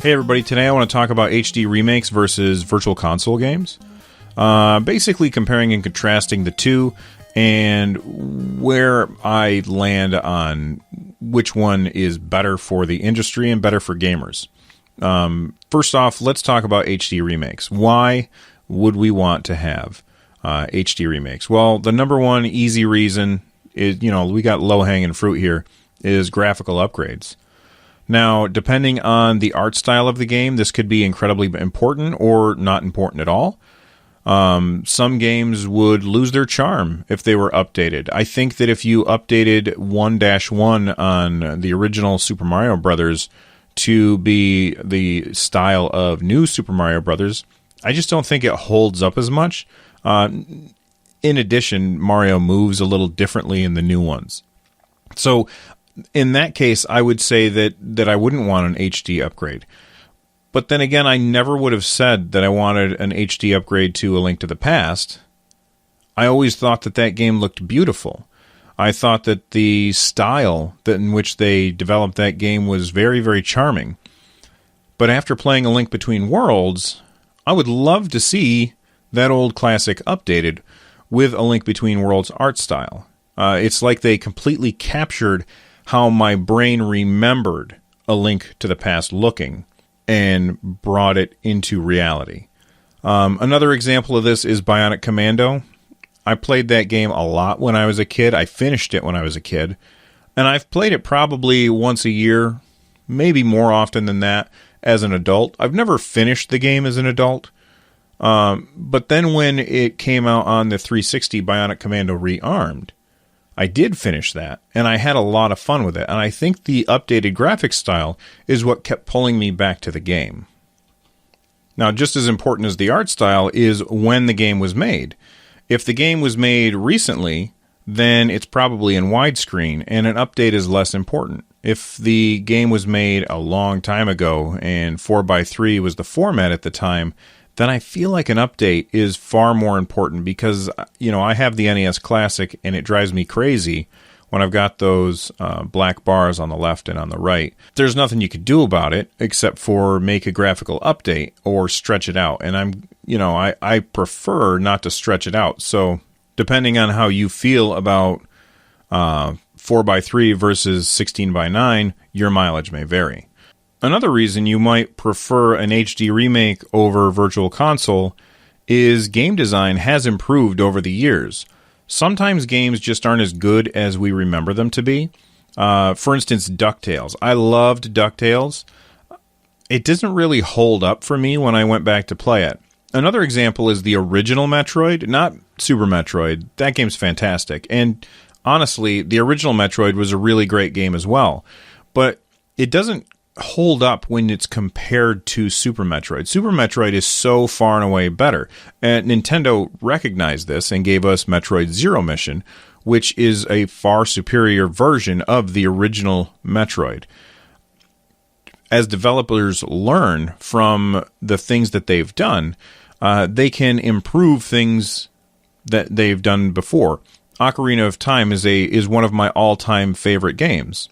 Hey everybody, today I want to talk about HD remakes versus Virtual Console games. Basically comparing and contrasting the two and where I land on which one is better for the industry and better for gamers. First off, let's talk about HD remakes. Why would we want to have HD remakes? Well, the number one easy reason is, we got low-hanging fruit here, is graphical upgrades. Now, depending on the art style of the game, this could be incredibly important or not important at all. Some games would lose their charm if they were updated. I think that if you updated 1-1 on the original Super Mario Brothers to be the style of new Super Mario Brothers, I just don't think it holds up as much. In addition, Mario moves a little differently in the new ones. So in that case, I would say that I wouldn't want an HD upgrade. But then again, I never would have said that I wanted an HD upgrade to A Link to the Past. I always thought that game looked beautiful. I thought that the style in which they developed that game was very, very charming. But after playing A Link Between Worlds, I would love to see that old classic updated with A Link Between Worlds art style. It's like they completely captured how my brain remembered A Link to the Past looking and brought it into reality. Another example of this is Bionic Commando. I played that game a lot when I was a kid. I finished it when I was a kid. And I've played it probably once a year, maybe more often than that, as an adult. I've never finished the game as an adult. But then when it came out on the 360 Bionic Commando Rearmed, I did finish that, and I had a lot of fun with it. And I think the updated graphics style is what kept pulling me back to the game. Now, just as important as the art style is when the game was made. If the game was made recently, then it's probably in widescreen, and an update is less important. If the game was made a long time ago, and 4:3 was the format at the time, then I feel like an update is far more important because, I have the NES Classic and it drives me crazy when I've got those black bars on the left and on the right. There's nothing you could do about it except for make a graphical update or stretch it out. And I prefer not to stretch it out. So depending on how you feel about 4:3 versus 16:9, your mileage may vary. Another reason you might prefer an HD remake over Virtual Console is game design has improved over the years. Sometimes games just aren't as good as we remember them to be. For instance, DuckTales. I loved DuckTales. It doesn't really hold up for me when I went back to play it. Another example is the original Metroid, not Super Metroid. That game's fantastic. And honestly, the original Metroid was a really great game as well. But it doesn't hold up when it's compared to Super Metroid. Super Metroid is so far and away better. And Nintendo recognized this and gave us Metroid Zero Mission, which is a far superior version of the original Metroid. As developers learn from the things that they've done, they can improve things that they've done before. Ocarina of Time is one of my all-time favorite games.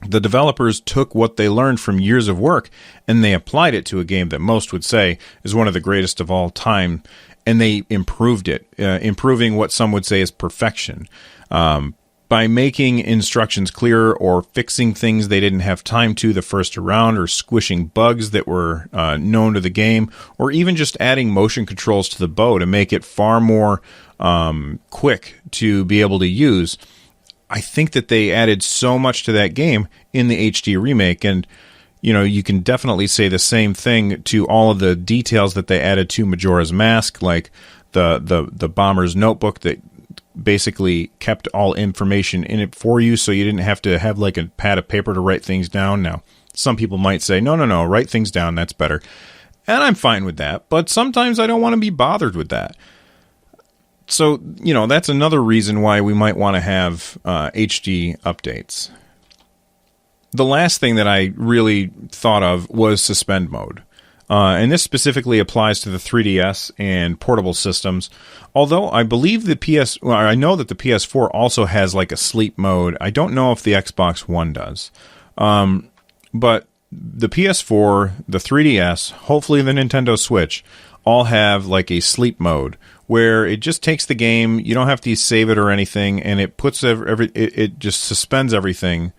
The developers took what they learned from years of work and they applied it to a game that most would say is one of the greatest of all time, and they improved it, improving what some would say is perfection. By making instructions clearer or fixing things they didn't have time to the first round, or squishing bugs that were known to the game, or even just adding motion controls to the bow to make it far more quick to be able to use. I think that they added so much to that game in the HD remake, and you can definitely say the same thing to all of the details that they added to Majora's Mask, like the bomber's notebook that basically kept all information in it for you, so you didn't have to have like a pad of paper to write things down. Now, some people might say, no, write things down, that's better. And I'm fine with that, but sometimes I don't want to be bothered with that. So, that's another reason why we might want to have HD updates. The last thing that I really thought of was Suspend Mode. And this specifically applies to the 3DS and portable systems. Although I believe I know that the PS4 also has like a sleep mode. I don't know if the Xbox One does. But the PS4, the 3DS, hopefully the Nintendo Switch, all have like a sleep mode where it just takes the game. You don't have to save it or anything, and it puts it just suspends everything,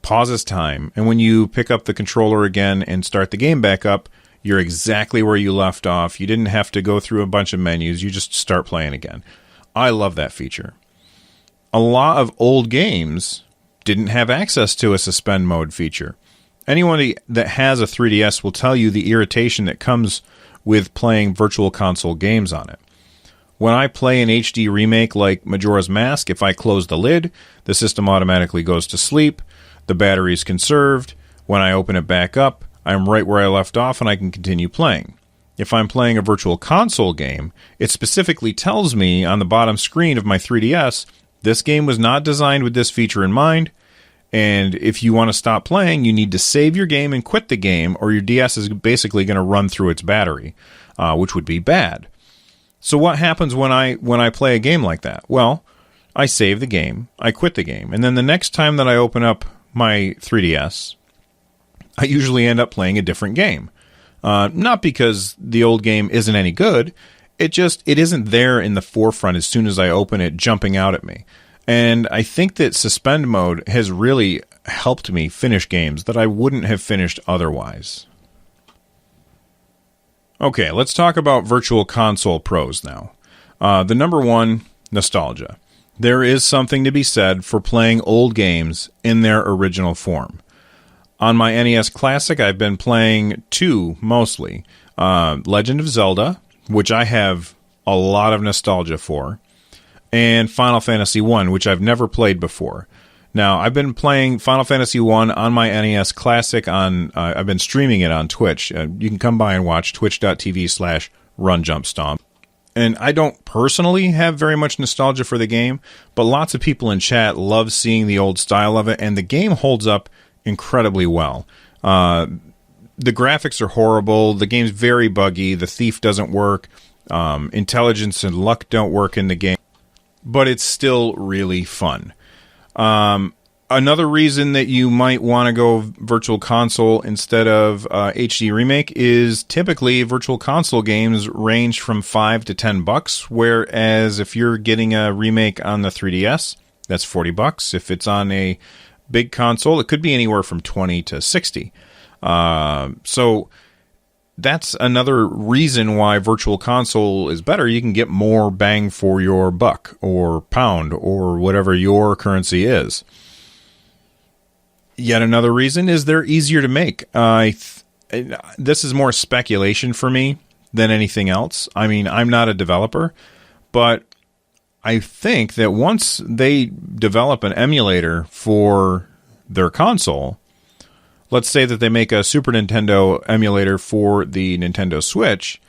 pauses time, and when you pick up the controller again and start the game back up, you're exactly where you left off. You didn't have to go through a bunch of menus. You just start playing again. I love that feature. A lot of old games didn't have access to a suspend mode feature. Anyone that has a 3DS will tell you the irritation that comes with playing Virtual Console games on it. When I play an HD remake like Majora's Mask, if I close the lid, the system automatically goes to sleep, the battery is conserved. When I open it back up, I'm right where I left off and I can continue playing. If I'm playing a Virtual Console game, it specifically tells me on the bottom screen of my 3DS, this game was not designed with this feature in mind, and if you want to stop playing, you need to save your game and quit the game, or your DS is basically going to run through its battery, which would be bad. So what happens when I play a game like that? Well, I save the game, I quit the game, and then the next time that I open up my 3DS, I usually end up playing a different game. Not because the old game isn't any good, it isn't there in the forefront as soon as I open it, jumping out at me. And I think that Suspend Mode has really helped me finish games that I wouldn't have finished otherwise. Okay, let's talk about Virtual Console pros now. The number one, nostalgia. There is something to be said for playing old games in their original form. On my NES Classic, I've been playing two, mostly. Legend of Zelda, which I have a lot of nostalgia for, and Final Fantasy I, which I've never played before. Now, I've been playing Final Fantasy I on my NES Classic. I've been streaming it on Twitch. You can come by and watch twitch.tv/runjumpstomp. And I don't personally have very much nostalgia for the game, but lots of people in chat love seeing the old style of it, and the game holds up incredibly well. The graphics are horrible. The game's very buggy. The thief doesn't work. Intelligence and luck don't work in the game, but it's still really fun. Another reason that you might want to go Virtual Console instead of HD Remake is typically Virtual Console games range from $5 to $10, whereas if you're getting a remake on the 3DS, that's $40. If it's on a big console, it could be anywhere from $20 to $60. So that's another reason why Virtual Console is better. You can get more bang for your buck or pound or whatever your currency is. Yet another reason is they're easier to make. This is more speculation for me than anything else. I mean, I'm not a developer, but I think that once they develop an emulator for their console, let's say that they make a Super Nintendo emulator for the Nintendo Switch,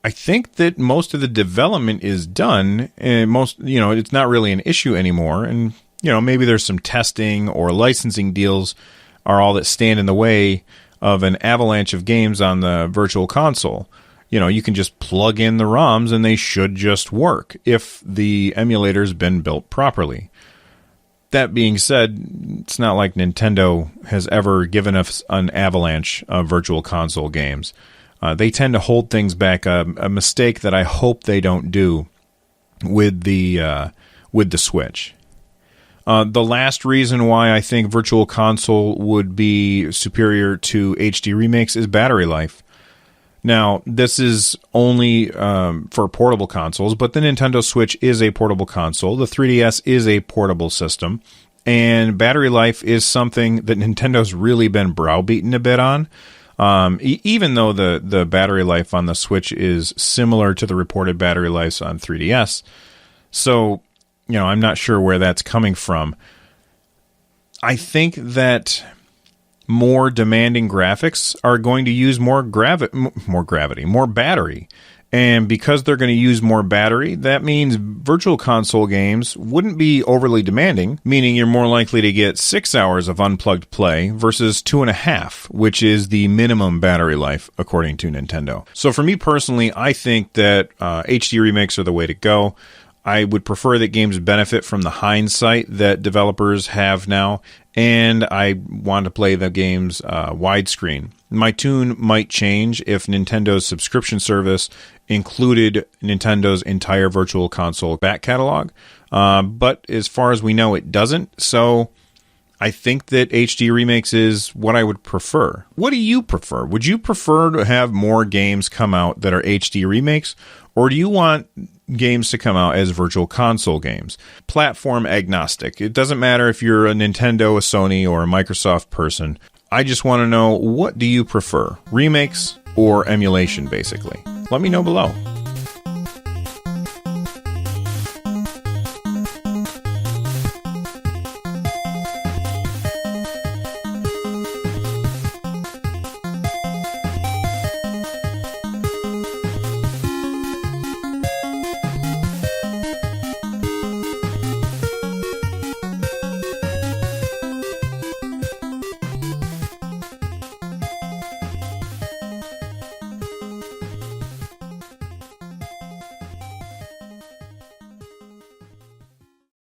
I think that most of the development is done, and it's not really an issue anymore. And, maybe there's some testing or licensing deals are all that stand in the way of an avalanche of games on the Virtual Console. You can just plug in the ROMs and they should just work if the emulator's been built properly. That being said, it's not like Nintendo has ever given us an avalanche of Virtual Console games. They tend to hold things back, a mistake that I hope they don't do with the Switch. The last reason why I think Virtual Console would be superior to HD Remakes is battery life. Now, this is only for portable consoles, but the Nintendo Switch is a portable console. The 3DS is a portable system, and battery life is something that Nintendo's really been browbeaten a bit on. Even though the battery life on the Switch is similar to the reported battery life on 3DS. So, I'm not sure where that's coming from. I think that more demanding graphics are going to use more battery. And because they're going to use more battery, that means Virtual Console games wouldn't be overly demanding, meaning you're more likely to get 6 hours of unplugged play versus 2.5, which is the minimum battery life, according to Nintendo. So for me personally, I think that HD remakes are the way to go. I would prefer that games benefit from the hindsight that developers have now, and I want to play the games widescreen. My tune might change if Nintendo's subscription service included Nintendo's entire Virtual Console back catalog, but as far as we know, it doesn't, so I think that HD Remakes is what I would prefer. What do you prefer? Would you prefer to have more games come out that are HD Remakes, or do you want games to come out as Virtual Console games? Platform agnostic. It doesn't matter if you're a Nintendo, a Sony, or a Microsoft person. I just want to know, what do you prefer? Remakes or emulation, basically? Let me know below.